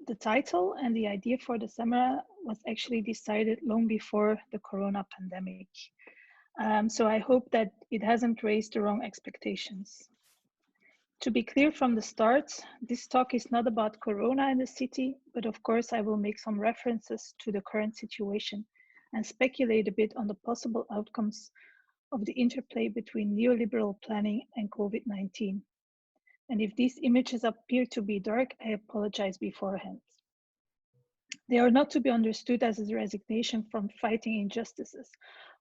The title and the idea for the seminar was actually decided long before the corona pandemic. So I hope that it hasn't raised the wrong expectations. To be clear from the start, this talk is not about corona in the city, but of course I will make some references to the current situation and speculate a bit on the possible outcomes of the interplay between neoliberal planning and COVID-19. And if these images appear to be dark, I apologize beforehand. They are not to be understood as a resignation from fighting injustices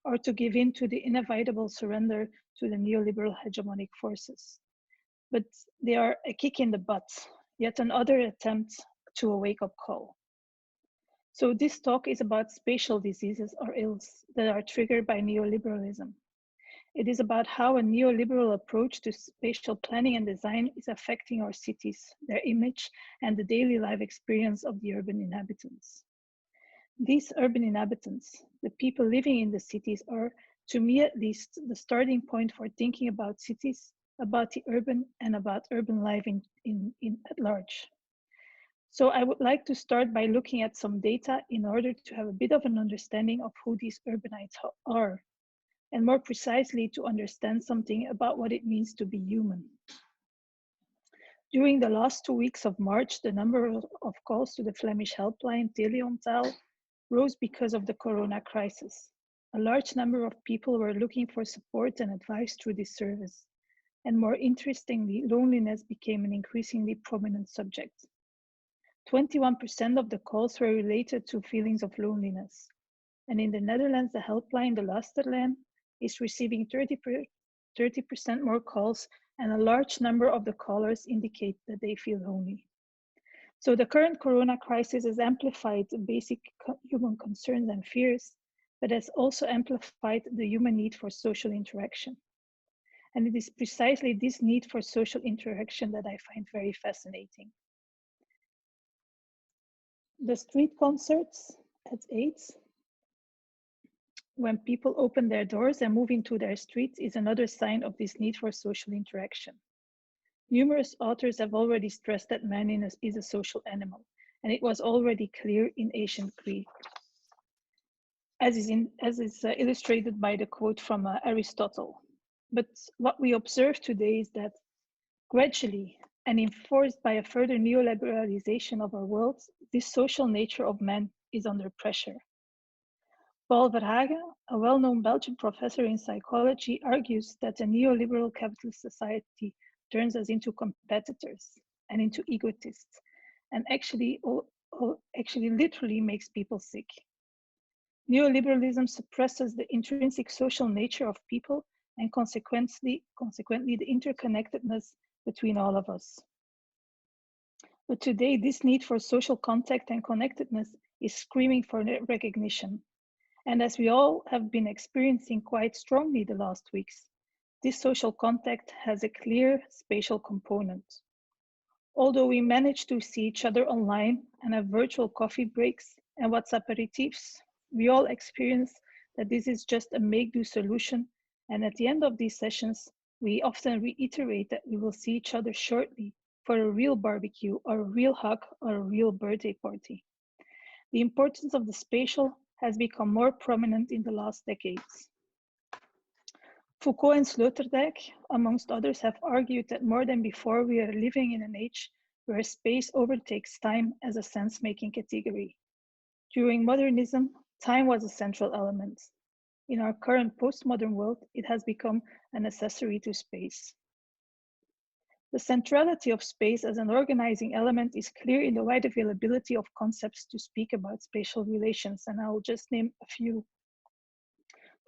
or to give in to the inevitable surrender to the neoliberal hegemonic forces. But they are a kick in the butt, yet another attempt to a wake-up call. So this talk is about spatial diseases or ills that are triggered by neoliberalism. It is about how a neoliberal approach to spatial planning and design is affecting our cities, their image, and the daily life experience of the urban inhabitants. These urban inhabitants, the people living in the cities, are, to me at least, the starting point for thinking about cities, about the urban, and about urban life at large. So I would like to start by looking at some data in order to have a bit of an understanding of who these urbanites are, and more precisely to understand something about what it means to be human. During the last 2 weeks of March, the number of calls to the Flemish helpline tele-onthaal rose because of the corona crisis. A large number of people were looking for support and advice through this service. And more interestingly, loneliness became an increasingly prominent subject. 21% of the calls were related to feelings of loneliness. And in the Netherlands, the helpline, the luisterlijn, is receiving 30% more calls, and a large number of the callers indicate that they feel lonely. So the current corona crisis has amplified the basic human concerns and fears, but has also amplified the human need for social interaction. And it is precisely this need for social interaction that I find very fascinating. The street concerts at 8, when people open their doors and move into their streets, is another sign of this need for social interaction. Numerous authors have already stressed that man is a social animal, and it was already clear in ancient Greek, as is illustrated by the quote from Aristotle. But what we observe today is that gradually, and enforced by a further neoliberalization of our world, this social nature of man is under pressure. Paul Verhagen, a well-known Belgian professor in psychology, argues that a neoliberal capitalist society turns us into competitors and into egotists, and actually literally makes people sick. Neoliberalism suppresses the intrinsic social nature of people and consequently the interconnectedness between all of us. But today, this need for social contact and connectedness is screaming for recognition. And as we all have been experiencing quite strongly the last weeks, this social contact has a clear spatial component. Although we manage to see each other online and have virtual coffee breaks and WhatsApp aperitifs, we all experience that this is just a make-do solution. And at the end of these sessions, we often reiterate that we will see each other shortly for a real barbecue or a real hug or a real birthday party. The importance of the spatial has become more prominent in the last decades. Foucault and Sloterdijk, amongst others, have argued that more than before, we are living in an age where space overtakes time as a sense-making category. During modernism, time was a central element. In our current postmodern world, it has become an accessory to space. The centrality of space as an organizing element is clear in the wide availability of concepts to speak about spatial relations, and I will just name a few.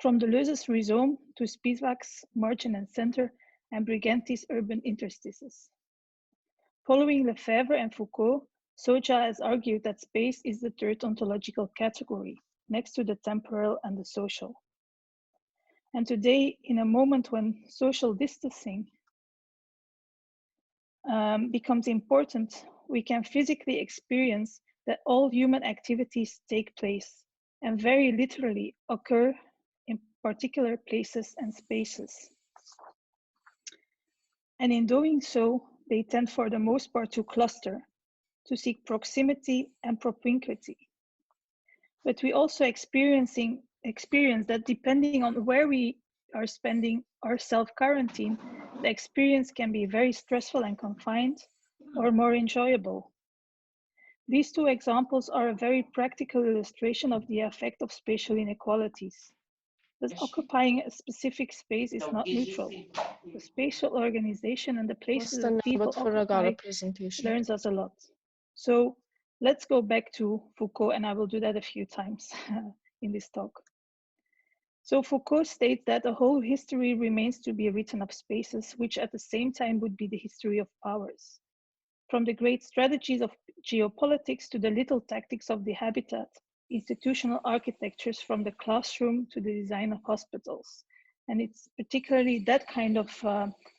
From Deleuze's rhizome to Spivak's margin and center and Briganti's urban interstices. Following Lefebvre and Foucault, Soja has argued that space is the third ontological category, next to the temporal and the social. And today, in a moment when social distancing becomes important, we can physically experience that all human activities take place and very literally occur in particular places and spaces. And in doing so, they tend for the most part to cluster, to seek proximity and propinquity. But we also experience that depending on where we are spending our self-quarantine, the experience can be very stressful and confined, or more enjoyable. These two examples are a very practical illustration of the effect of spatial inequalities. Thus, occupying a specific space is not neutral. The spatial organization and the places that people occupy learns us a lot. So let's go back to Foucault, and I will do that a few times in this talk. So Foucault states that the whole history remains to be written of spaces, which at the same time would be the history of powers. From the great strategies of geopolitics to the little tactics of the habitat, institutional architectures from the classroom to the design of hospitals. And it's particularly that kind of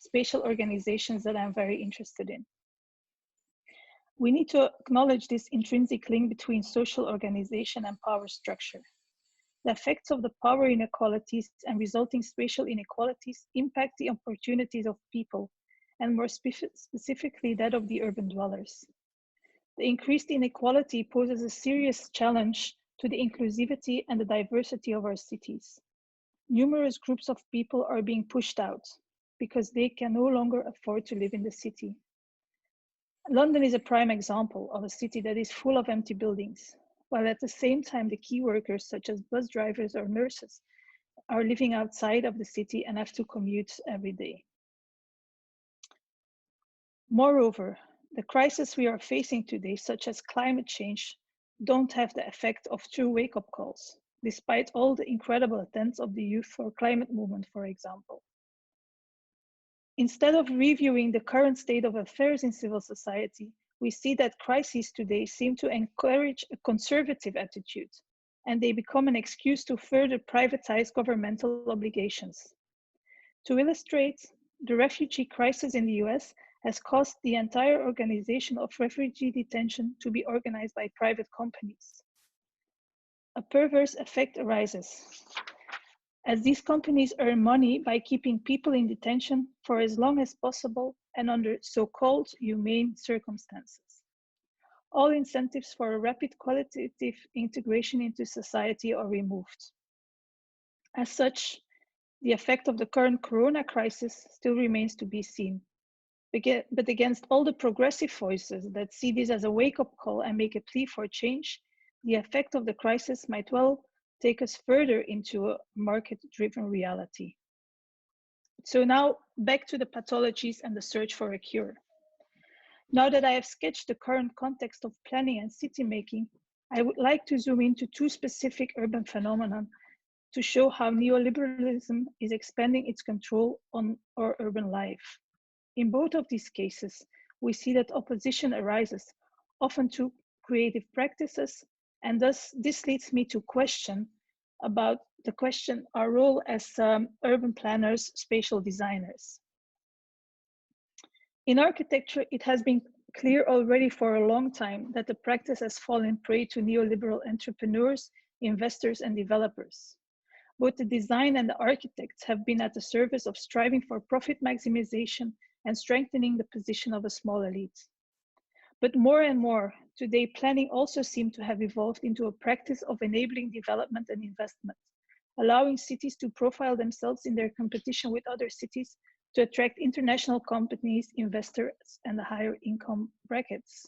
spatial organizations that I'm very interested in. We need to acknowledge this intrinsic link between social organization and power structure. The effects of the power inequalities and resulting spatial inequalities impact the opportunities of people, and more specifically that of the urban dwellers. The increased inequality poses a serious challenge to the inclusivity and the diversity of our cities. Numerous groups of people are being pushed out because they can no longer afford to live in the city. London is a prime example of a city that is full of empty buildings, while at the same time the key workers such as bus drivers or nurses are living outside of the city and have to commute every day. Moreover, the crises we are facing today, such as climate change, don't have the effect of true wake-up calls, despite all the incredible attempts of the Youth for Climate movement, for example. Instead of reviewing the current state of affairs in civil society, we see that crises today seem to encourage a conservative attitude, and they become an excuse to further privatize governmental obligations. To illustrate, the refugee crisis in the US has caused the entire organization of refugee detention to be organized by private companies. A perverse effect arises, as these companies earn money by keeping people in detention for as long as possible and under so-called humane circumstances. All incentives for a rapid qualitative integration into society are removed. As such, the effect of the current corona crisis still remains to be seen. But against all the progressive voices that see this as a wake-up call and make a plea for change, the effect of the crisis might well take us further into a market-driven reality. So now back to the pathologies and the search for a cure. Now that I have sketched the current context of planning and city making, I would like to zoom into two specific urban phenomena to show how neoliberalism is expanding its control on our urban life. In both of these cases, we see that opposition arises, often to creative practices, and thus this leads me to question our role as urban planners, spatial designers. In architecture, it has been clear already for a long time that the practice has fallen prey to neoliberal entrepreneurs, investors, and developers. Both the design and the architects have been at the service of striving for profit maximization and strengthening the position of a small elite. But more and more, today planning also seems to have evolved into a practice of enabling development and investment, allowing cities to profile themselves in their competition with other cities to attract international companies, investors, and the higher income brackets.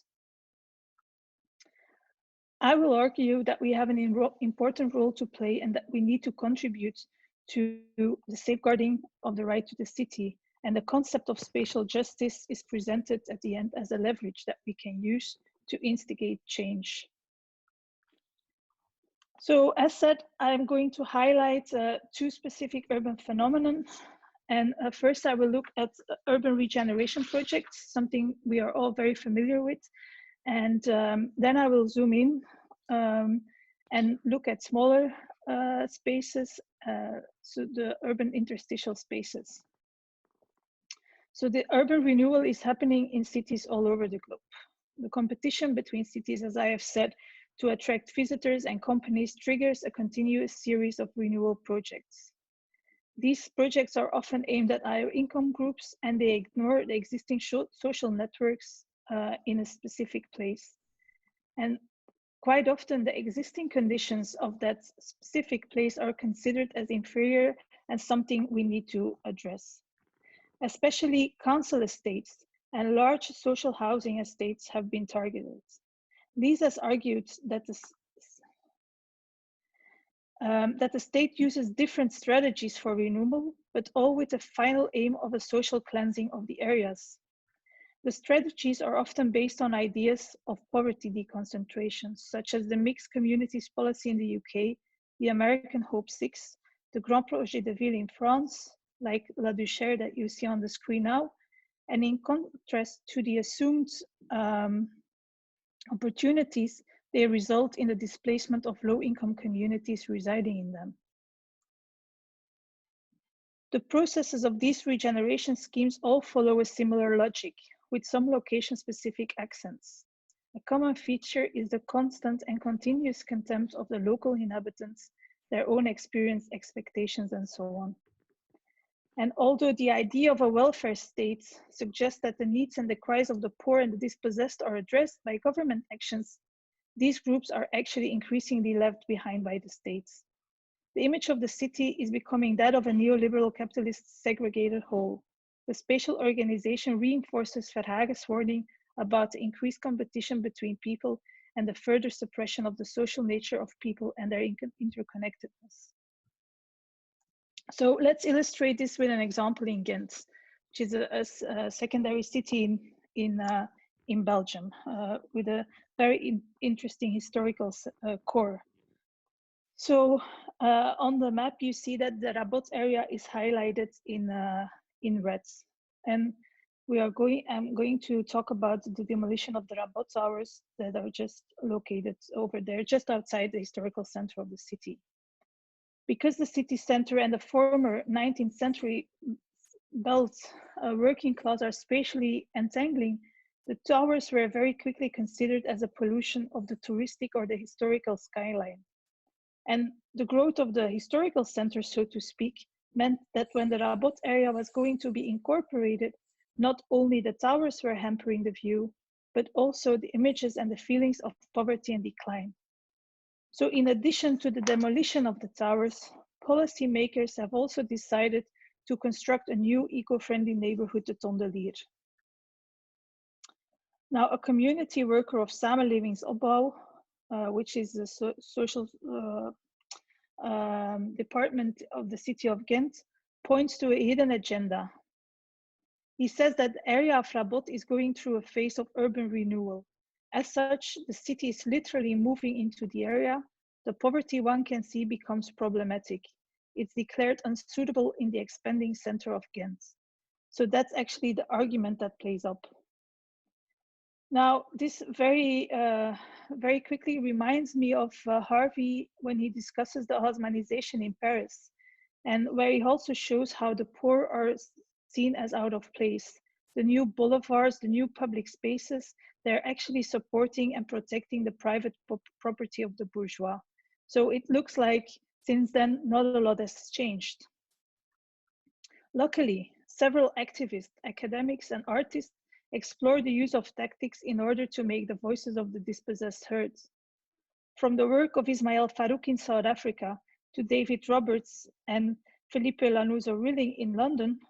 I will argue that we have an important role to play and that we need to contribute to the safeguarding of the right to the city. And the concept of spatial justice is presented at the end as a leverage that we can use to instigate change. So as said, I'm going to highlight two specific urban phenomena. And first I will look at urban regeneration projects, something we are all very familiar with. And then I will zoom in and look at smaller spaces, so the urban interstitial spaces. So the urban renewal is happening in cities all over the globe. The competition between cities, as I have said, to attract visitors and companies triggers a continuous series of renewal projects. These projects are often aimed at higher income groups and they ignore the existing social networks in a specific place. And quite often the existing conditions of that specific place are considered as inferior and something we need to address. Especially council estates and large social housing estates have been targeted. These has argued that the state uses different strategies for renewal, but all with the final aim of a social cleansing of the areas. The strategies are often based on ideas of poverty deconcentration, such as the mixed communities policy in the UK, the American Hope 6, the Grand Projet de Ville in France, like La Duchère that you see on the screen now, and in contrast to the assumed opportunities, they result in the displacement of low-income communities residing in them. The processes of these regeneration schemes all follow a similar logic, with some location-specific accents. A common feature is the constant and continuous contempt of the local inhabitants, their own experience, expectations, and so on. And although the idea of a welfare state suggests that the needs and the cries of the poor and the dispossessed are addressed by government actions, these groups are actually increasingly left behind by the states. The image of the city is becoming that of a neoliberal capitalist segregated whole. The spatial organization reinforces Verhagen's warning about the increased competition between people and the further suppression of the social nature of people and their interconnectedness. So let's illustrate this with an example in Ghent, which is a secondary city in Belgium, with a very interesting historical core. So on the map, you see that the Rabot area is highlighted in red. And I'm going to talk about the demolition of the Rabot towers that are just located over there, just outside the historical center of the city. Because the city center and the former 19th century belt working class are spatially entangling, the towers were very quickly considered as a pollution of the touristic or the historical skyline. And the growth of the historical center, so to speak, meant that when the Rabot area was going to be incorporated, not only the towers were hampering the view, but also the images and the feelings of poverty and decline. So in addition to the demolition of the towers, policymakers have also decided to construct a new eco-friendly neighborhood, the Tondelier. Now, a community worker of Samenlevingsopbouw, which is the social department of the city of Ghent, points to a hidden agenda. He says that the area of Rabot is going through a phase of urban renewal. As such, the city is literally moving into the area. The poverty one can see becomes problematic. It's declared unsuitable in the expanding center of Ghent. So that's actually the argument that plays up. Now, this very quickly reminds me of Harvey when he discusses the Haussmannization in Paris, and where he also shows how the poor are seen as out of place. The new boulevards, the new public spaces, they're actually supporting and protecting the private property of the bourgeois. So it looks like since then, not a lot has changed. Luckily, several activists, academics, and artists explore the use of tactics in order to make the voices of the dispossessed heard. From the work of Ismail Farouk in South Africa to David Roberts and Felipe Lanuza-Rilling in London,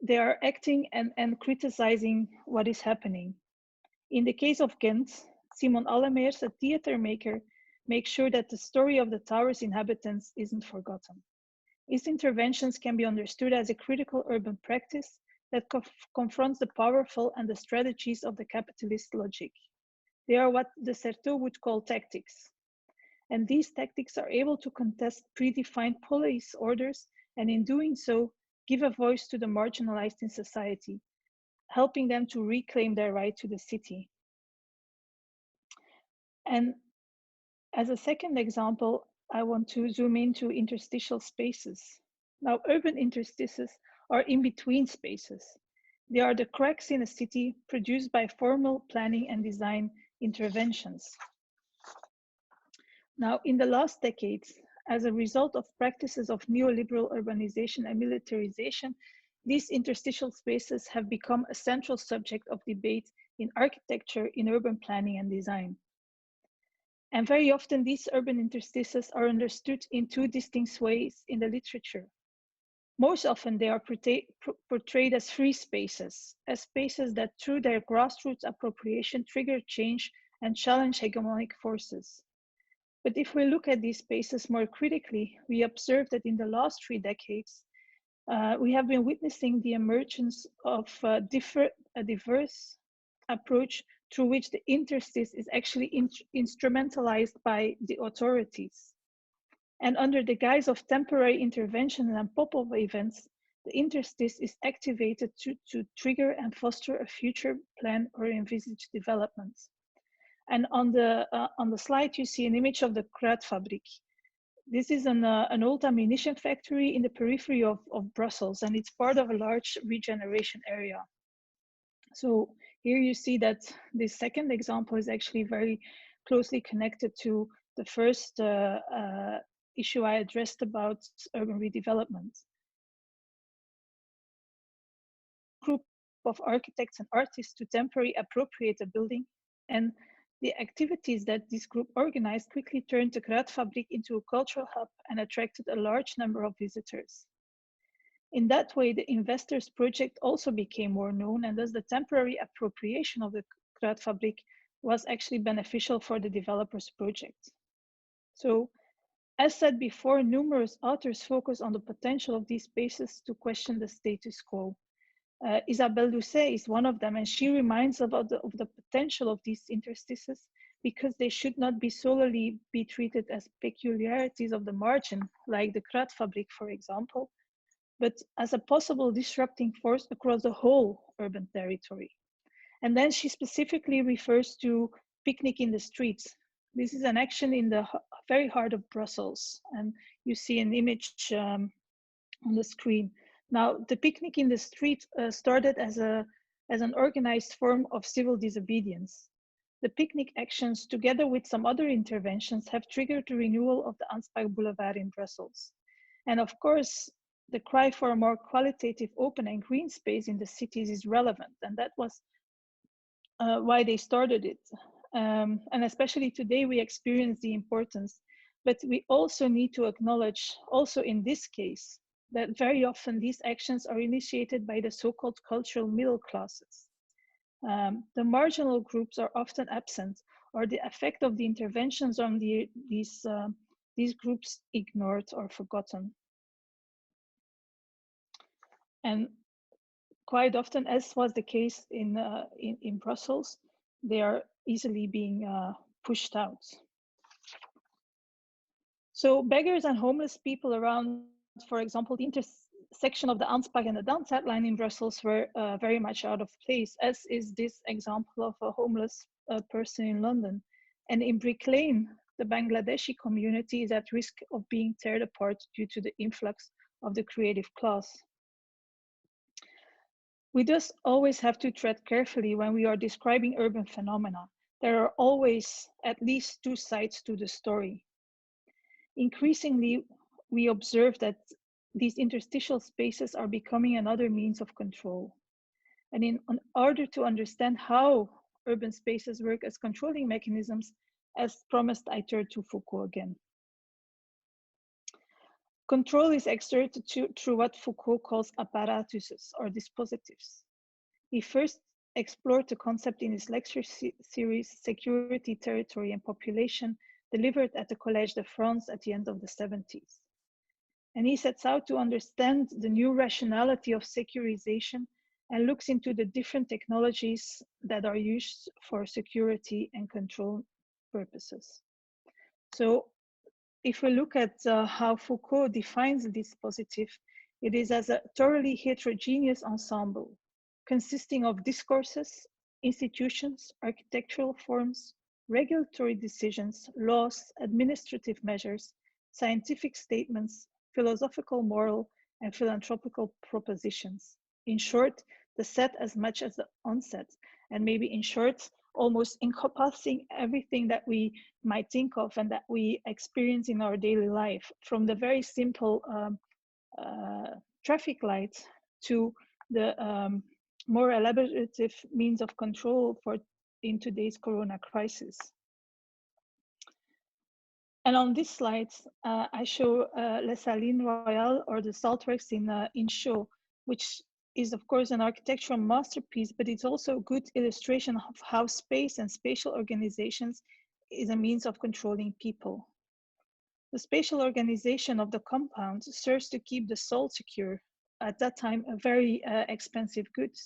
they are acting and criticizing what is happening. In the case of Ghent, Simon Allemeers, a theater maker, makes sure that the story of the tower's inhabitants isn't forgotten. His interventions can be understood as a critical urban practice that confronts the powerful and the strategies of the capitalist logic. They are what de Certeau would call tactics. And these tactics are able to contest predefined police orders, and in doing so, give a voice to the marginalized in society, helping them to reclaim their right to the city. And as a second example, I want to zoom into interstitial spaces. Now, urban interstices are in-between spaces. They are the cracks in a city produced by formal planning and design interventions. Now, in the last decades, as a result of practices of neoliberal urbanization and militarization, these interstitial spaces have become a central subject of debate in architecture, in urban planning and design. And very often these urban interstices are understood in two distinct ways in the literature. Most often they are portrayed as free spaces, as spaces that through their grassroots appropriation trigger change and challenge hegemonic forces. But if we look at these spaces more critically, we observe that in the last 3 decades, we have been witnessing the emergence of a diverse approach through which the interstice is actually instrumentalized by the authorities. And under the guise of temporary intervention and pop-up events, the interstice is activated to trigger and foster a future plan or envisaged development. And on the slide, you see an image of the Kruidfabriek. This is an old ammunition factory in the periphery of Brussels, and it's part of a large regeneration area. So here you see that this second example is actually very closely connected to the first issue I addressed about urban redevelopment. Group of architects and artists to temporarily appropriate a building, and the activities that this group organized quickly turned the Kruidfabriek into a cultural hub and attracted a large number of visitors. In that way, the investors' project also became more known, and thus the temporary appropriation of the Kruidfabriek was actually beneficial for the developer's project. So, as said before, numerous authors focus on the potential of these spaces to question the status quo. Isabelle Doucet is one of them, and she reminds of the potential of these interstices because they should not be solely be treated as peculiarities of the margin, like the Kruidfabriek, for example, but as a possible disrupting force across the whole urban territory. And then she specifically refers to picnic in the streets. This is an action in the very heart of Brussels, and you see an image on the screen. Now, the picnic in the street started as an organized form of civil disobedience. The picnic actions, together with some other interventions, have triggered the renewal of the Anspach Boulevard in Brussels. And of course, the cry for a more qualitative, open and green space in the cities is relevant, and that was why they started it. And especially today, we experience the importance, but we also need to acknowledge, also in this case, that very often these actions are initiated by the so-called cultural middle classes. The marginal groups are often absent, or the effect of the interventions on these groups ignored or forgotten. And quite often, as was the case in Brussels, they are easily being pushed out. So beggars and homeless people around, for example, the intersection of the Anspach and the Delft line in Brussels were very much out of place, as is this example of a homeless person in London. And in Brick Lane, the Bangladeshi community is at risk of being torn apart due to the influx of the creative class. We thus always have to tread carefully when we are describing urban phenomena. There are always at least two sides to the story. Increasingly, we observe that these interstitial spaces are becoming another means of control. And in order to understand how urban spaces work as controlling mechanisms, as promised, I turn to Foucault again. Control is exerted through what Foucault calls apparatuses or dispositives. He first explored the concept in his lecture series, Security, Territory and Population, delivered at the Collège de France at the end of the 70s. And he sets out to understand the new rationality of securization and looks into the different technologies that are used for security and control purposes. So if we look at how Foucault defines the dispositif, it is as a thoroughly heterogeneous ensemble consisting of discourses, institutions, architectural forms, regulatory decisions, laws, administrative measures, scientific statements, philosophical, moral, and philanthropical propositions. In short, the set as much as the onset, and maybe in short, almost encompassing everything that we might think of and that we experience in our daily life, from the very simple traffic lights to the more elaborative means of control in today's corona crisis. And on this slide, I show Les Salines Royales, or the Saltworks in Chaux, which is of course an architectural masterpiece, but it's also a good illustration of how space and spatial organizations is a means of controlling people. The spatial organization of the compound serves to keep the soul secure, at that time a very expensive good.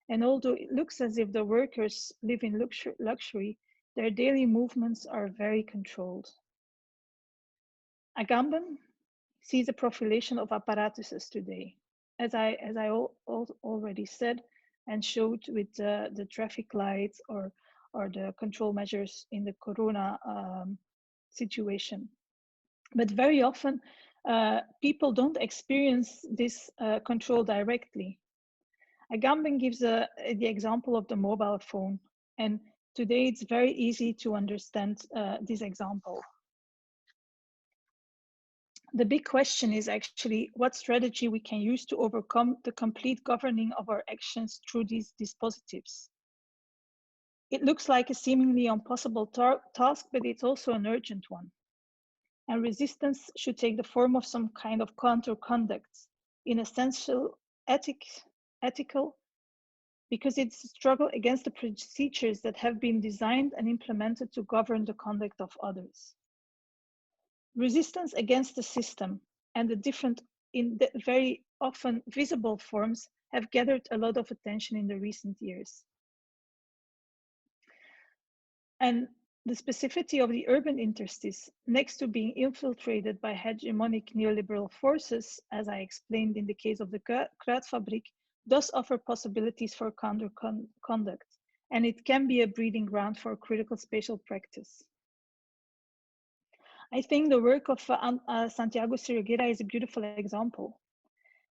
And although it looks as if the workers live in luxury, their daily movements are very controlled. Agamben sees a profilation of apparatuses today. As I already said and showed with the traffic lights or the control measures in the corona situation. But very often, people don't experience this control directly. Agamben gives the example of the mobile phone. And today it's very easy to understand this example. The big question is actually what strategy we can use to overcome the complete governing of our actions through these dispositives. It looks like a seemingly impossible task, but it's also an urgent one. And resistance should take the form of some kind of counter-conduct, in essential ethical, because it's a struggle against the procedures that have been designed and implemented to govern the conduct of others. Resistance against the system and the different, in the very often visible forms, have gathered a lot of attention in the recent years. And the specificity of the urban interstice, next to being infiltrated by hegemonic neoliberal forces, as I explained in the case of the Kruidfabriek, does offer possibilities for counter-conduct, and it can be a breeding ground for critical spatial practice. I think the work of Santiago Siriguera is a beautiful example.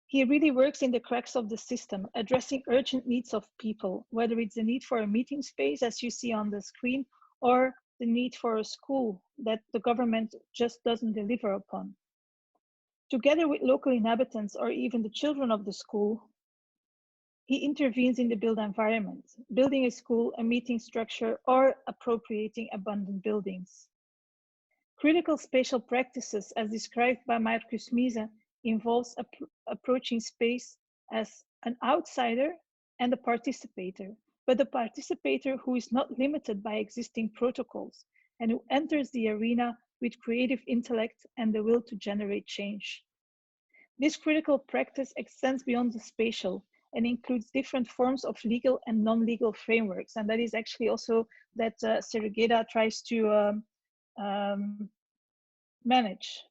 He really works in the cracks of the system, addressing urgent needs of people, whether it's the need for a meeting space, as you see on the screen, or the need for a school that the government just doesn't deliver upon. Together with local inhabitants or even the children of the school, he intervenes in the built environment, building a school, a meeting structure, or appropriating abandoned buildings. Critical spatial practices, as described by Marcus Mise, involves approaching space as an outsider and a participator, but a participator who is not limited by existing protocols and who enters the arena with creative intellect and the will to generate change. This critical practice extends beyond the spatial and includes different forms of legal and non-legal frameworks, and that is actually also that Siriguera tries to manage.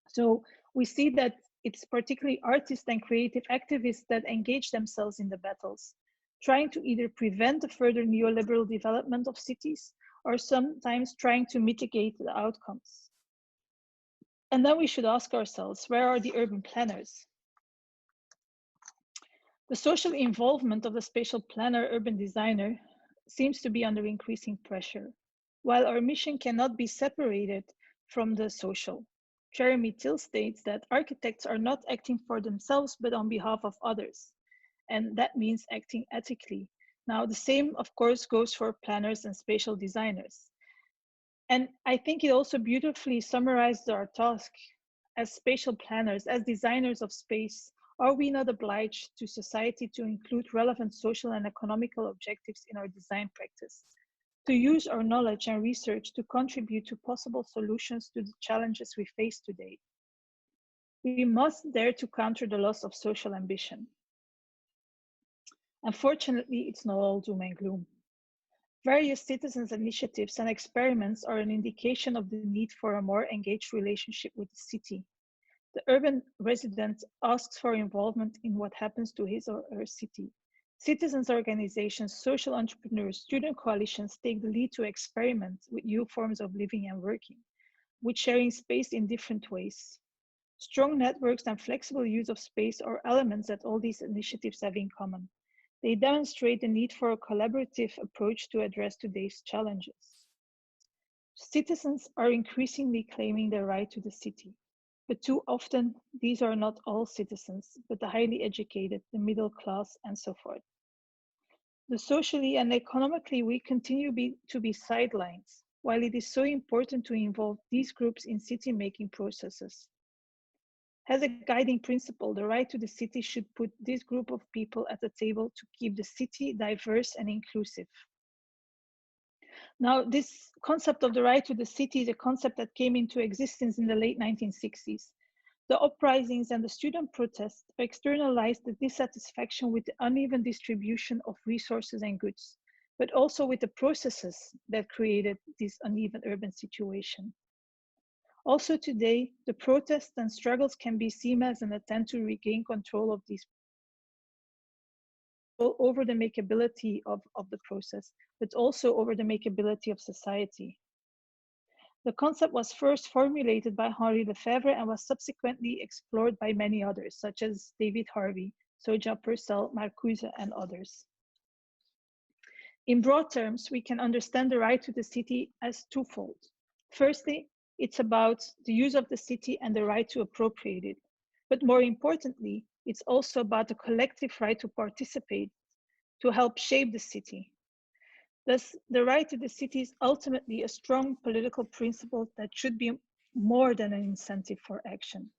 So we see that it's particularly artists and creative activists that engage themselves in the battles, trying to either prevent the further neoliberal development of cities or sometimes trying to mitigate the outcomes. And then we should ask ourselves, where are the urban planners? The social involvement of the spatial planner, urban designer, seems to be under increasing pressure, while our mission cannot be separated from the social. Jeremy Till states that architects are not acting for themselves, but on behalf of others. And that means acting ethically. Now, the same, of course, goes for planners and spatial designers. And I think it also beautifully summarizes our task as spatial planners, as designers of space. Are we not obliged to society to include relevant social and economical objectives in our design practice? To use our knowledge and research to contribute to possible solutions to the challenges we face today. We must dare to counter the loss of social ambition. Unfortunately, it's not all doom and gloom. Various citizens' initiatives and experiments are an indication of the need for a more engaged relationship with the city. The urban resident asks for involvement in what happens to his or her city. Citizens' organizations, social entrepreneurs, student coalitions take the lead to experiment with new forms of living and working, with sharing space in different ways. Strong networks and flexible use of space are elements that all these initiatives have in common. They demonstrate the need for a collaborative approach to address today's challenges. Citizens are increasingly claiming their right to the city. But too often, these are not all citizens, but the highly educated, the middle class, and so forth. The socially and economically weak continue to be sidelines, while it is so important to involve these groups in city-making processes. As a guiding principle, the right to the city should put this group of people at the table to keep the city diverse and inclusive. Now, this concept of the right to the city is a concept that came into existence in the late 1960s. The uprisings and the student protests externalized the dissatisfaction with the uneven distribution of resources and goods, but also with the processes that created this uneven urban situation. Also today, the protests and struggles can be seen as an attempt to regain control of these over the makeability of the process, but also over the makeability of society. The concept was first formulated by Henri Lefebvre and was subsequently explored by many others, such as David Harvey, Soja Purcell, Marcuse, and others. In broad terms, we can understand the right to the city as twofold. Firstly, it's about the use of the city and the right to appropriate it. But more importantly, it's also about the collective right to participate, to help shape the city. Thus, the right to the city is ultimately a strong political principle that should be more than an incentive for action.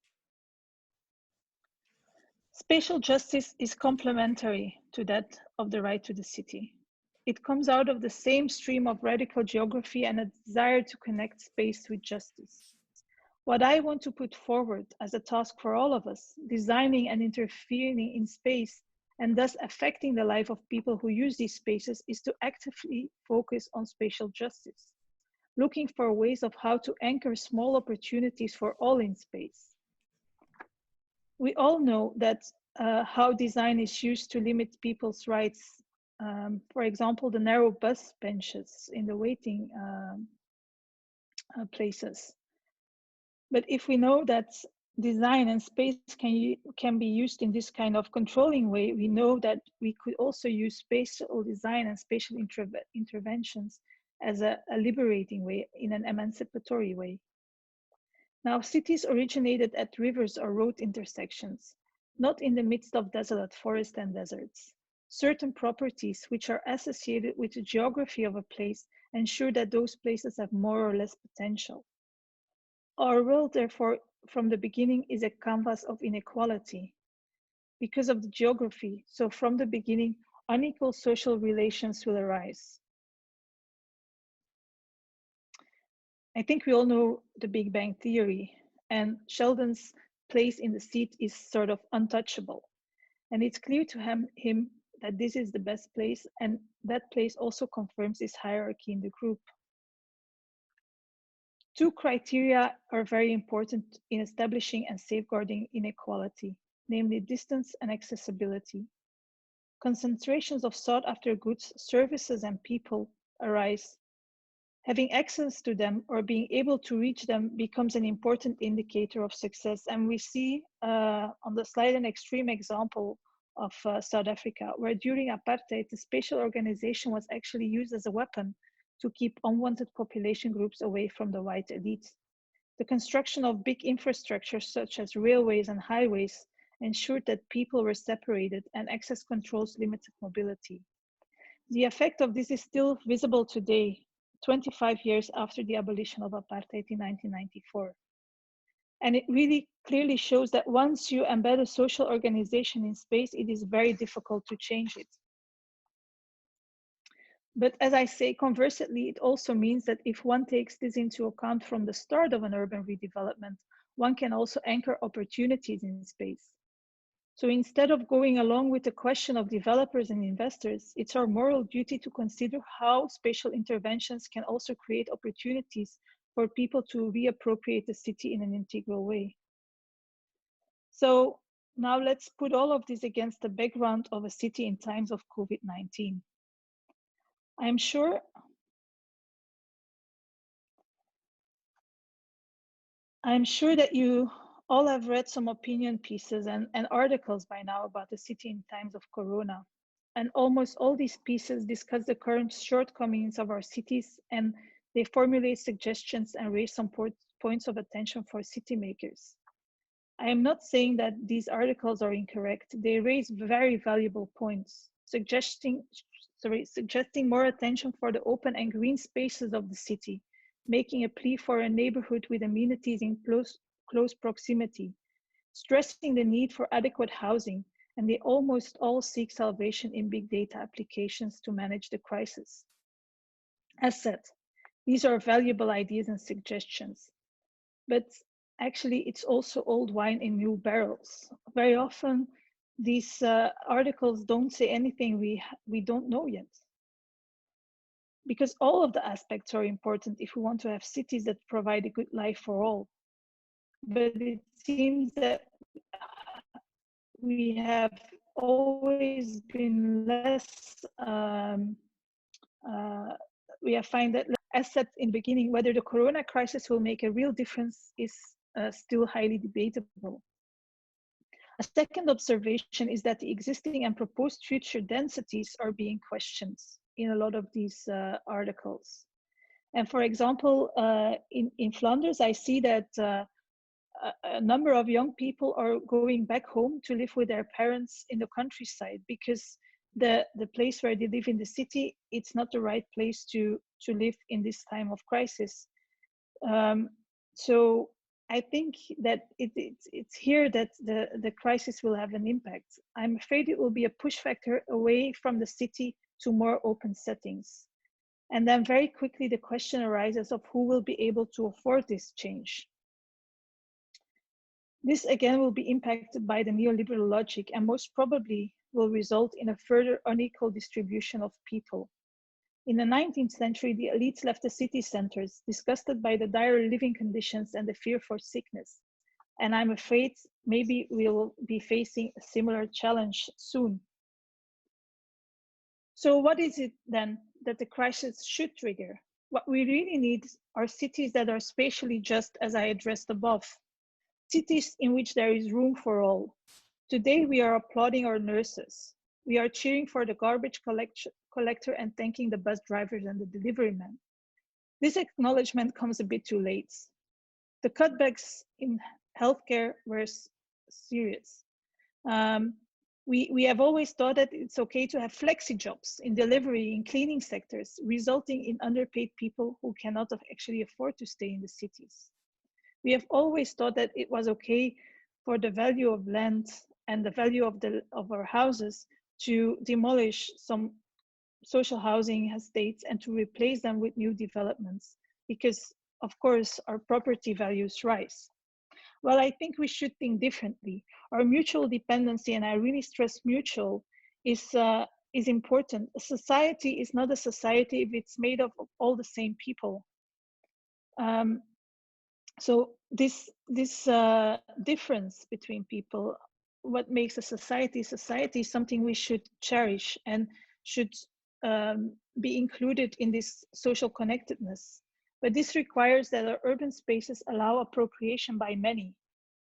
Spatial justice is complementary to that of the right to the city. It comes out of the same stream of radical geography and a desire to connect space with justice. What I want to put forward as a task for all of us, designing and interfering in space and thus affecting the life of people who use these spaces, is to actively focus on spatial justice, looking for ways of how to anchor small opportunities for all in space. We all know that how design is used to limit people's rights. For example, the narrow bus benches in the waiting places. But if we know that design and space can be used in this kind of controlling way, we know that we could also use spatial design and spatial interventions as a liberating way, in an emancipatory way. Now, cities originated at rivers or road intersections, not in the midst of desolate forests and deserts. Certain properties which are associated with the geography of a place ensure that those places have more or less potential. Our world, therefore, from the beginning is a canvas of inequality because of the geography. So from the beginning, unequal social relations will arise. I think we all know the Big Bang Theory, and Sheldon's place in the seat is sort of untouchable. And it's clear to him that this is the best place, and that place also confirms this hierarchy in the group. Two criteria are very important in establishing and safeguarding inequality, namely distance and accessibility. Concentrations of sought after goods, services, and people arise. Having access to them or being able to reach them becomes an important indicator of success. And we see on the slide an extreme example of South Africa, where during apartheid, the spatial organization was actually used as a weapon to keep unwanted population groups away from the white elite. The construction of big infrastructures such as railways and highways ensured that people were separated and access controls limited mobility. The effect of this is still visible today, 25 years after the abolition of apartheid in 1994. And it really clearly shows that once you embed a social organization in space, it is very difficult to change it. But as I say, conversely, it also means that if one takes this into account from the start of an urban redevelopment, one can also anchor opportunities in space. So instead of going along with the question of developers and investors, it's our moral duty to consider how spatial interventions can also create opportunities for people to reappropriate the city in an integral way. So now let's put all of this against the background of a city in times of COVID-19. I'm sure that you all have read some opinion pieces and articles by now about the city in times of Corona. And almost all these pieces discuss the current shortcomings of our cities, and they formulate suggestions and raise some points of attention for city makers. I am not saying that these articles are incorrect. They raise very valuable points, suggesting more attention for the open and green spaces of the city, making a plea for a neighborhood with amenities in close proximity, stressing the need for adequate housing, and they almost all seek salvation in big data applications to manage the crisis. As said, these are valuable ideas and suggestions, but actually it's also old wine in new barrels. Very often these articles don't say anything we don't know yet. Because all of the aspects are important if we want to have cities that provide a good life for all. But it seems that we have always been less, we have found that, as said in the beginning, whether the corona crisis will make a real difference is still highly debatable. A second observation is that the existing and proposed future densities are being questioned in a lot of these articles. And for example, in Flanders, I see that a number of young people are going back home to live with their parents in the countryside because the place where they live in the city, it's not the right place to live in this time of crisis. So I think that it's here that the crisis will have an impact. I'm afraid it will be a push factor away from the city to more open settings. And then very quickly, the question arises of who will be able to afford this change. This again will be impacted by the neoliberal logic and most probably will result in a further unequal distribution of people. In the 19th century, the elites left the city centers, disgusted by the dire living conditions and the fear for sickness. And I'm afraid maybe we'll be facing a similar challenge soon. So what is it then that the crisis should trigger? What we really need are cities that are spatially just, as I addressed above. Cities in which there is room for all. Today, we are applauding our nurses. We are cheering for the garbage collector and thanking the bus drivers and the delivery men. This acknowledgement comes a bit too late. The cutbacks in healthcare were serious. We have always thought that it's okay to have flexi jobs in delivery, in cleaning sectors, resulting in underpaid people who cannot actually afford to stay in the cities. We have always thought that it was okay for the value of land and the value of our houses to demolish some social housing estates and to replace them with new developments, because of course our property values rise. Well, I think we should think differently. Our mutual dependency, and I really stress mutual, is important. A society is not a society if it's made up of all the same people. So this difference between people, what makes a society is something we should cherish and should be included in this social connectedness. But this requires that our urban spaces allow appropriation by many.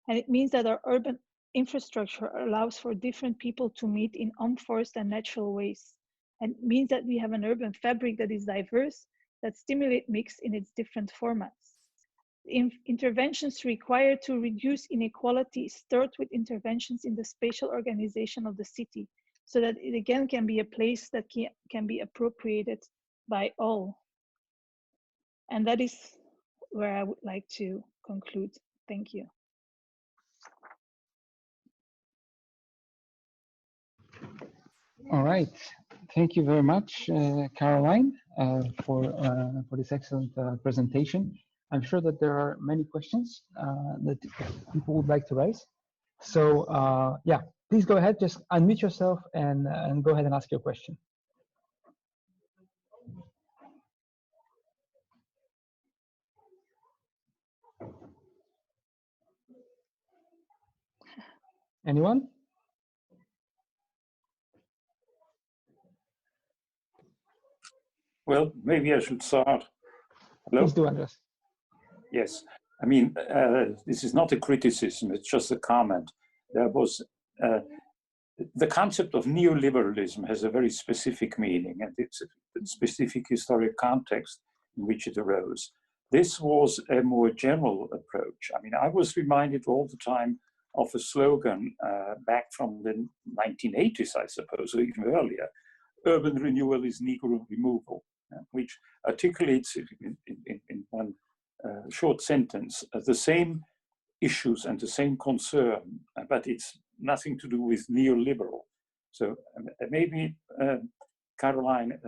And it means that our urban infrastructure allows for different people to meet in unforced and natural ways. And it means that we have an urban fabric that is diverse, that stimulates mix in its different formats. Interventions required to reduce inequality start with interventions in the spatial organization of the city, so that it again can be a place that can be appropriated by all. And that is where I would like to conclude. Thank you. All right. Thank you very much, Caroline, for this excellent presentation. I'm sure that there are many questions that people would like to raise. So yeah, please go ahead, just unmute yourself and go ahead and ask your question. Anyone? Well, maybe I should start. Hello? Please do, Andres. Yes, I mean, this is not a criticism, it's just a comment. There was, the concept of neoliberalism has a very specific meaning, and it's a specific historic context in which it arose. This was a more general approach. I mean, I was reminded all the time of a slogan back from the 1980s, I suppose, or even earlier. Urban renewal is Negro removal, which articulates in one short sentence the same issues and the same concern, but it's nothing to do with neoliberal. So maybe, Caroline,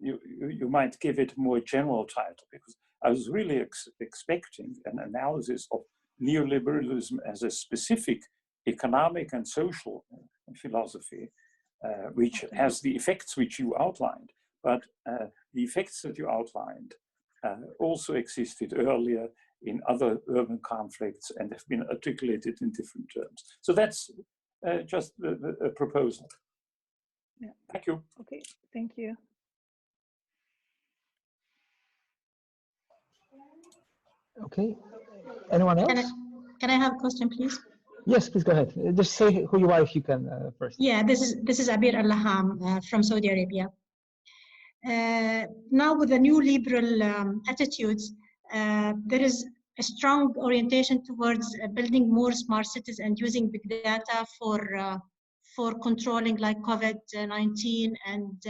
you might give it a more general title, because I was really expecting an analysis of neoliberalism as a specific economic and social philosophy, which has the effects which you outlined. But the effects that you outlined also existed earlier in other urban conflicts and have been articulated in different terms. So that's just a proposal. Yeah. Thank you. Okay, thank you. Okay, anyone else? Can I have a question, please? Yes, please go ahead. Just say who you are if you can first. Yeah, this is Abir Al-Laham from Saudi Arabia. Now with the new liberal attitudes, there is a strong orientation towards building more smart cities and using big data for controlling like COVID-19 and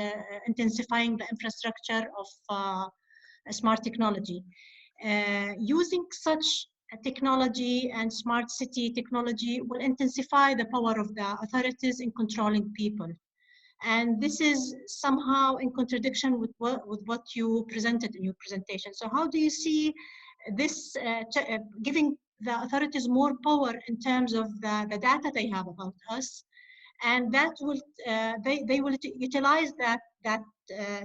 intensifying the infrastructure of smart technology. Using such technology and smart city technology will intensify the power of the authorities in controlling people. And this is somehow in contradiction with what you presented in your presentation. So how do you see this giving the authorities more power in terms of the data they have about us, and that will they will utilize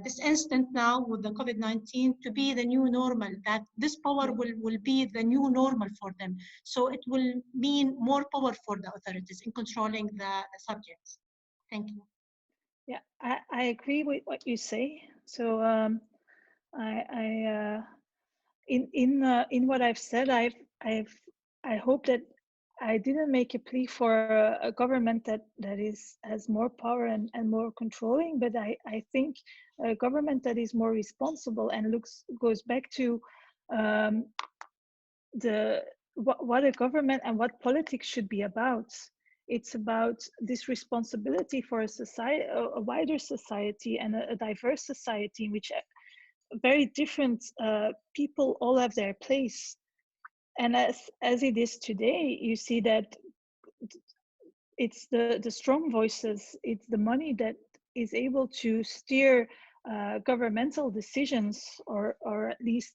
this instant now with the COVID-19 to be the new normal, that this power will be the new normal for them. So it will mean more power for the authorities in controlling the subjects. Thank you. Yeah, I agree with what you say. So in what I've said, I hope that I didn't make a plea for a government that has more power and more controlling, but I think a government that is more responsible and goes back to what a government and what politics should be about. It's about this responsibility for a society, a wider society, and a diverse society in which very different people all have their place. And as it is today, you see that it's the strong voices, it's the money that is able to steer governmental decisions, or at least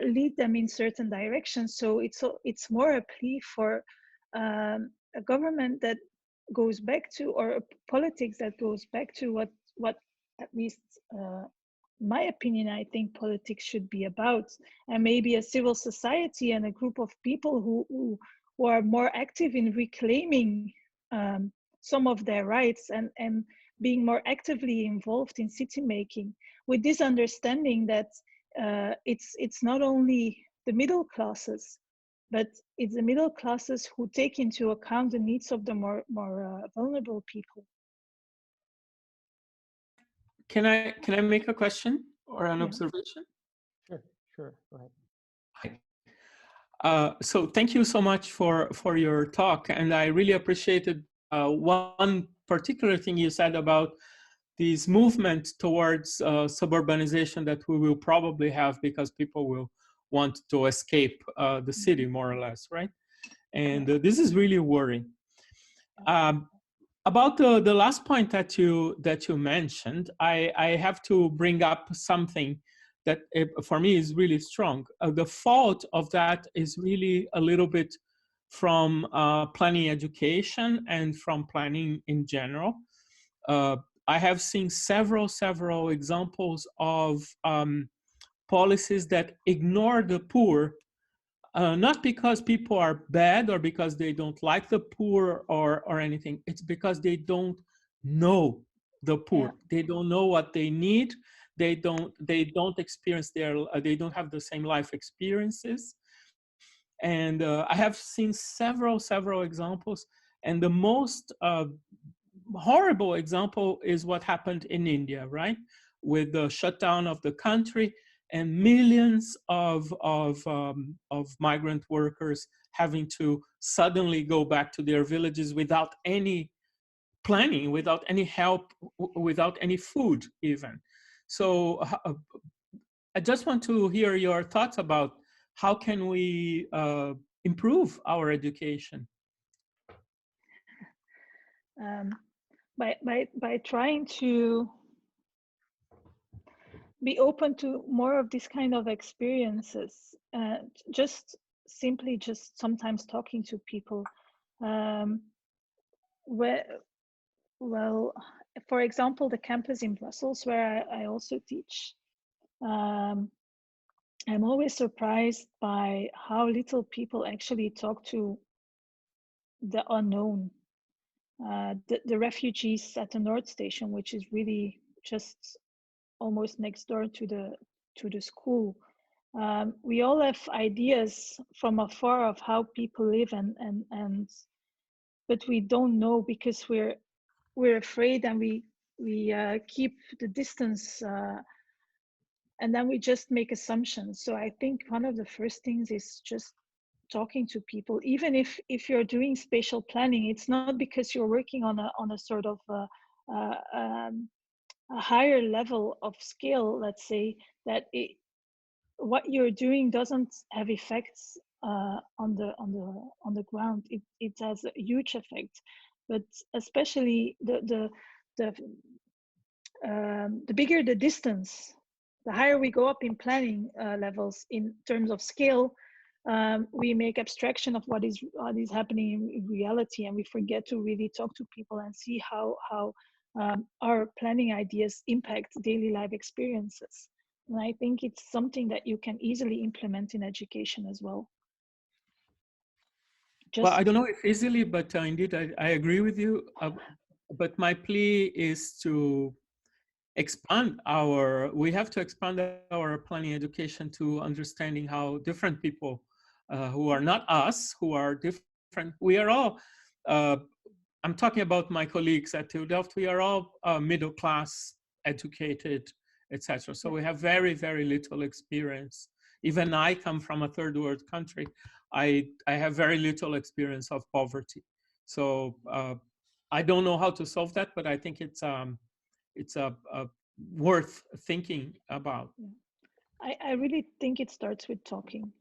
lead them in certain directions. So it's more a plea for a government that goes back to, or a politics that goes back to what at least my opinion, I think politics should be about, and maybe a civil society and a group of people who are more active in reclaiming some of their rights and being more actively involved in city making, with this understanding that it's not only the middle classes, but it's the middle classes who take into account the needs of the more vulnerable people. Can I make a question or an observation? Sure. Go ahead. So thank you so much for your talk, and I really appreciated one particular thing you said about this movement towards suburbanization that we will probably have because people will want to escape the city, more or less, right? And this is really worrying. About the last point that you mentioned, I have to bring up something that for me is really strong. The fault of that is really a little bit from planning education and from planning in general. I have seen several examples of policies that ignore the poor, not because people are bad or because they don't like the poor or anything. It's because they don't know the poor. Yeah. They don't know what they need. They don't experience they don't have the same life experiences. And I have seen several examples. And the most horrible example is what happened in India, right? With the shutdown of the country and millions of migrant workers having to suddenly go back to their villages without any planning, without any help, without any food even. So I just want to hear your thoughts about how can we improve our education? By trying to be open to more of this kind of experiences, just sometimes talking to people. Well, for example, the campus in Brussels, where I also teach, I'm always surprised by how little people actually talk to the unknown. The refugees at the North Station, which is really just almost next door to the school. We all have ideas from afar of how people live, but we don't know because we're afraid, and we keep the distance, and then we just make assumptions. So I think one of the first things is just talking to people. Even if you're doing spatial planning, it's not because you're working on a sort of a higher level of skill, let's say, that what you're doing doesn't have effects on the ground. It has a huge effect, but especially the bigger the distance, the higher we go up in planning levels in terms of scale, we make abstraction of what is happening in reality, and we forget to really talk to people and see how our planning ideas impact daily life experiences. And I think it's something that you can easily implement in education as well. Well, I don't know if easily, but indeed, I agree with you. But my plea is to expand we have to expand our planning education to understanding how different people who are not us, who are different, we are all, I'm talking about my colleagues at TU Delft, we are all middle class, educated, etc. So we have very, very little experience. Even I come from a third world country. I have very little experience of poverty. So I don't know how to solve that, but I think it's worth thinking about. I really think it starts with talking.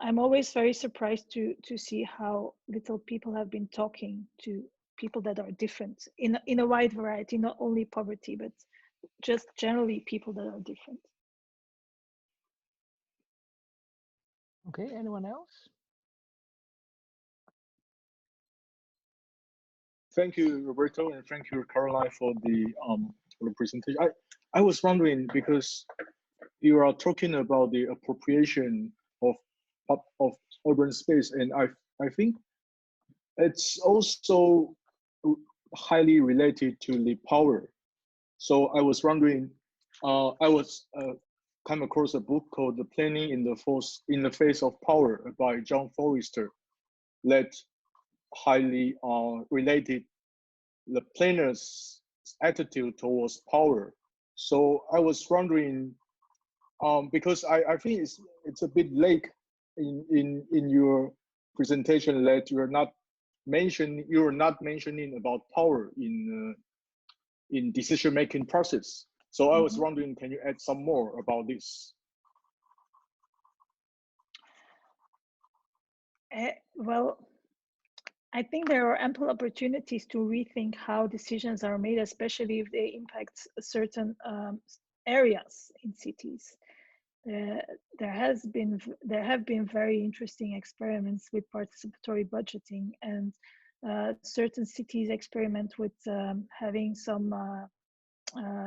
I'm always very surprised to see how little people have been talking to people that are different in a wide variety, not only poverty, but just generally people that are different. Okay, anyone else? Thank you, Roberto, and thank you, Caroline, for the presentation. I was wondering, because you are talking about the appropriation of urban space, and I think it's also highly related to the power. So I was wondering, I was come across a book called "The Planning in the Face of Power" by John Forrester, that highly related the planner's attitude towards power. So I was wondering, because I think it's a bit late in your presentation that you're not mentioning about power in decision-making process. So I was wondering, can you add some more about this? Well, I think there are ample opportunities to rethink how decisions are made, especially if they impact certain areas in cities. There have been very interesting experiments with participatory budgeting, and certain cities experiment with having some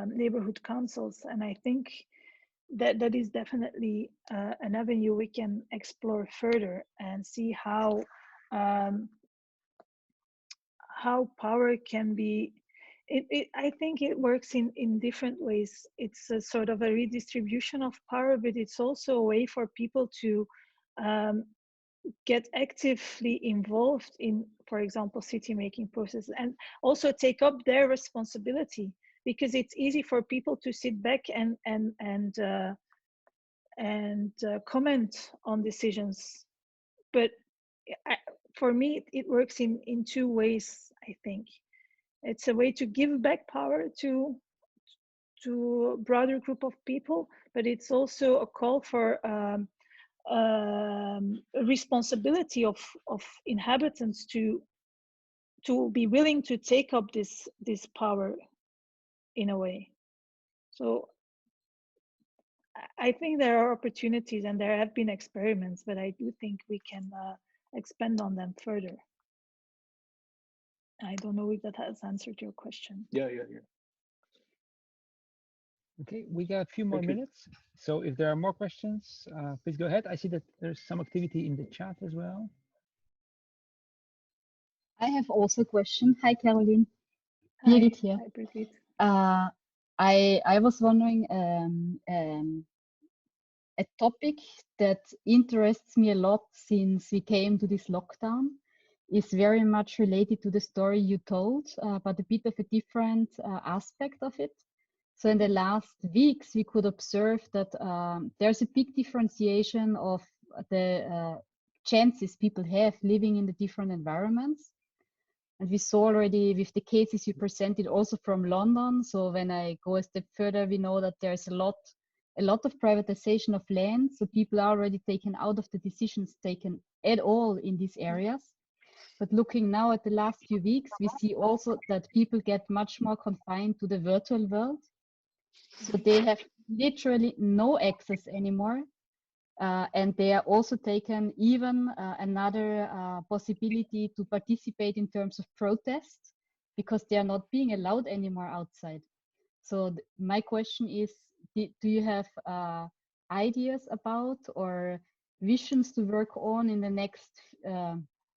neighborhood councils, and I think that is definitely an avenue we can explore further and see how power can be. I think it works in different ways. It's a sort of a redistribution of power, but it's also a way for people to get actively involved in, for example, city making processes, and also take up their responsibility, because it's easy for people to sit back and comment on decisions. But for me, it works in two ways, I think. It's a way to give back power to a broader group of people, but it's also a call for a responsibility of inhabitants to be willing to take up this power in a way. So I think there are opportunities and there have been experiments, but I do think we can expand on them further. I don't know if that has answered your question. Yeah. Okay, we got a few more minutes. So if there are more questions, please go ahead. I see that there's some activity in the chat as well. I have also a question. Hi, Caroline. Hi, Birgit here. hi, Birgit. I was wondering, a topic that interests me a lot since we came to this lockdown is very much related to the story you told, but a bit of a different aspect of it. So in the last weeks, we could observe that there's a big differentiation of the chances people have living in the different environments. And we saw already with the cases you presented also from London. So when I go a step further, we know that there's a lot of privatization of land. So people are already taken out of the decisions taken at all in these areas. But looking now at the last few weeks, we see also that people get much more confined to the virtual world. So they have literally no access anymore. And they are also taken even another possibility to participate in terms of protests because they are not being allowed anymore outside. So my question is, do you have ideas about or visions to work on in the next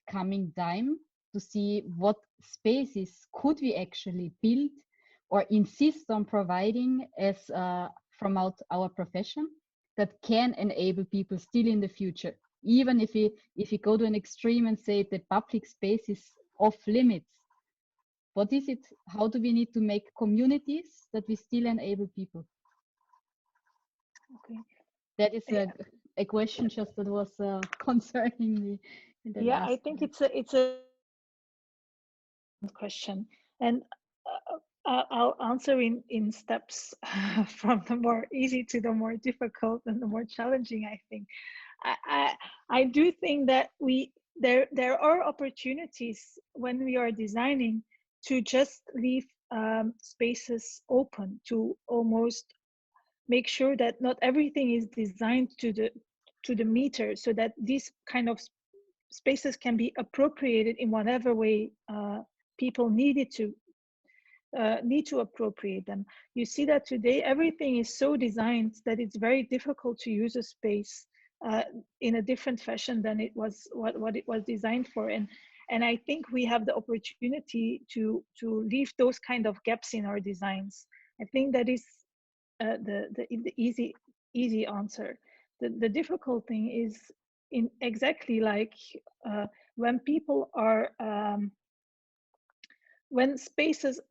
coming time to see what spaces could we actually build or insist on providing as from our profession that can enable people still in the future, even if we go to an extreme and say the public space is off limits? What is it? How do we need to make communities that we still enable people? Okay. That is a question just that was concerning me. Yeah, I think it's a question, and I'll answer in steps from the more easy to the more difficult and the more challenging. I think I do think that there are opportunities when we are designing to just leave spaces open, to almost make sure that not everything is designed to the meter, so that these kind of spaces can be appropriated in whatever way people need to appropriate them. You see that today everything is so designed that it's very difficult to use a space in a different fashion than it was what it was designed for. And I think we have the opportunity to leave those kind of gaps in our designs. I think that is the easy answer. The difficult thing is in exactly like when people are when spaces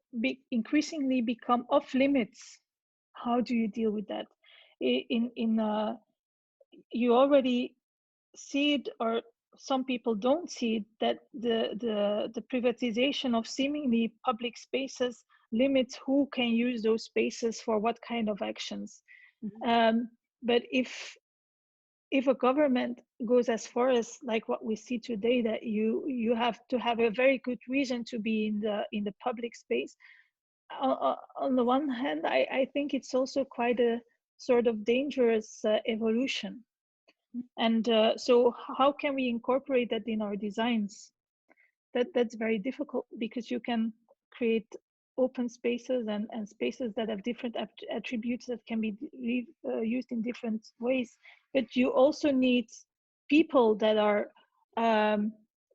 increasingly become off limits. How do you deal with that? You already see it, or some people don't see it, that the privatization of seemingly public spaces limits who can use those spaces for what kind of actions. Mm-hmm. But if a government goes as far as like what we see today, that you have to have a very good reason to be in the public space, on the one hand, I think it's also quite a sort of dangerous evolution. And so how can we incorporate that in our designs? That's very difficult, because you can create open spaces and spaces that have different attributes that can be used in different ways. But you also need people that are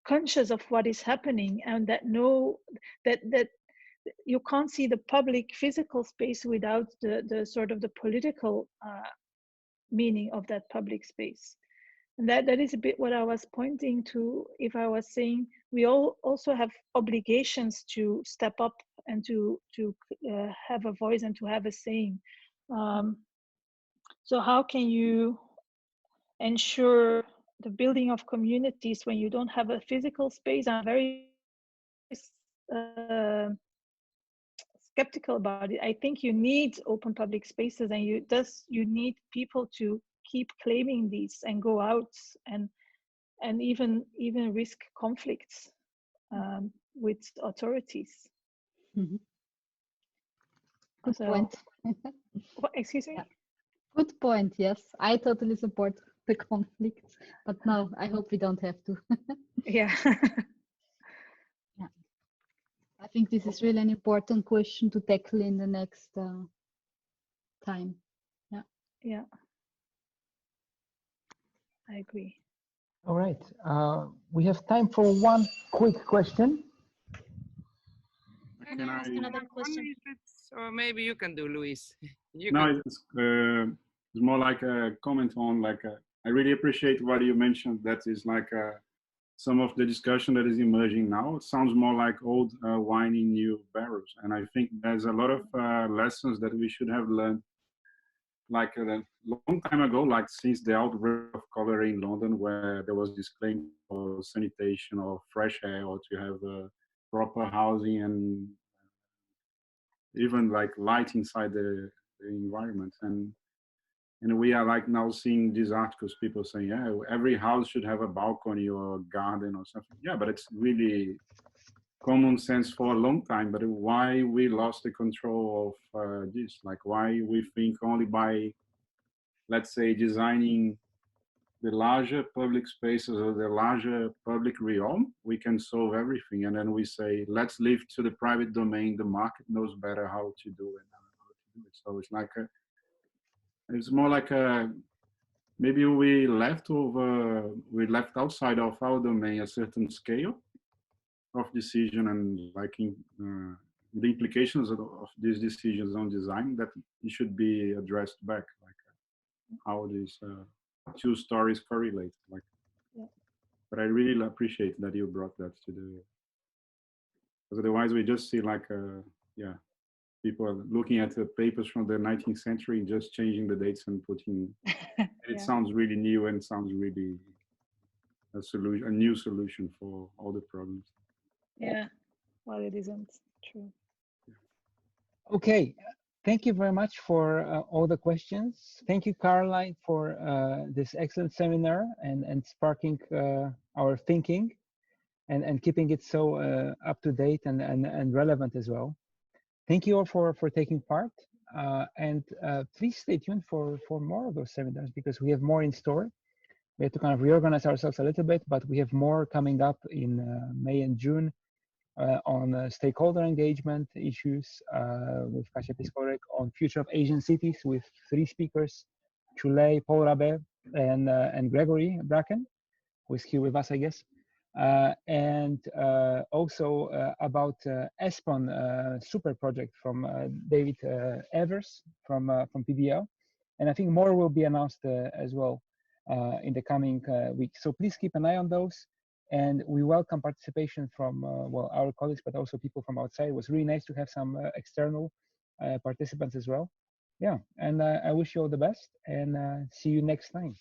conscious of what is happening, and that know that you can't see the public physical space without the sort of the political meaning of that public space. And that is a bit what I was pointing to if I was saying we all also have obligations to step up and to have a voice and to have a saying. So how can you ensure the building of communities when you don't have a physical space? I'm very skeptical about it. I think you need open public spaces, and you need people to keep claiming these and go out and even risk conflicts with authorities. Mm-hmm. Good So, point. excuse me? Yeah. Good point. Yes, I totally support the conflicts, but no, I hope we don't have to. Yeah. Yeah. I think this is really an important question to tackle in the next time. Yeah. Yeah. I agree. All right. We have time for one quick question. Can I ask another question? Or maybe you can do, Luis. It's more like a comment on I really appreciate what you mentioned. That is some of the discussion that is emerging now. It sounds more like old wine in new barrels, and I think there's a lot of lessons that we should have learned, like a long time ago, like since the outbreak of cholera in London, where there was this claim for sanitation or fresh air, or to have proper housing and even like light inside the environment. And we are like now seeing these articles, people saying, yeah, every house should have a balcony or a garden or something. Yeah, but it's really common sense for a long time. But why we lost the control of this? Like why we think only by, let's say, designing the larger public spaces or the larger public realm, we can solve everything. And then we say, let's leave to the private domain. The market knows better how to do it. So it's like it's more like maybe we left outside of our domain a certain scale of decision, and like the implications of these decisions on design that it should be addressed back, like how these two stories correlate. Like, yeah. But I really appreciate that you brought that to the. Because otherwise, we just see like yeah. People are looking at the papers from the 19th century and just changing the dates and putting. Yeah. It sounds really new and sounds really a new solution for all the problems. Yeah. Well, it isn't true. Okay. Thank you very much for all the questions. Thank you, Caroline, for this excellent seminar and sparking our thinking and keeping it so up to date and relevant as well. Thank you all for taking part, and please stay tuned for more of those seminars, because we have more in store. We have to kind of reorganize ourselves a little bit, but we have more coming up in May and June on stakeholder engagement issues with Kasia Piskorek, on future of Asian cities with 3 speakers, Chule, Paul Rabet, and Gregory Bracken, who is here with us, I guess. And also about ESPON super project from David Evers from PBL. And I think more will be announced as well in the coming weeks. So please keep an eye on those. And we welcome participation from well, our colleagues, but also people from outside. It was really nice to have some external participants as well. Yeah, and I wish you all the best, and see you next time.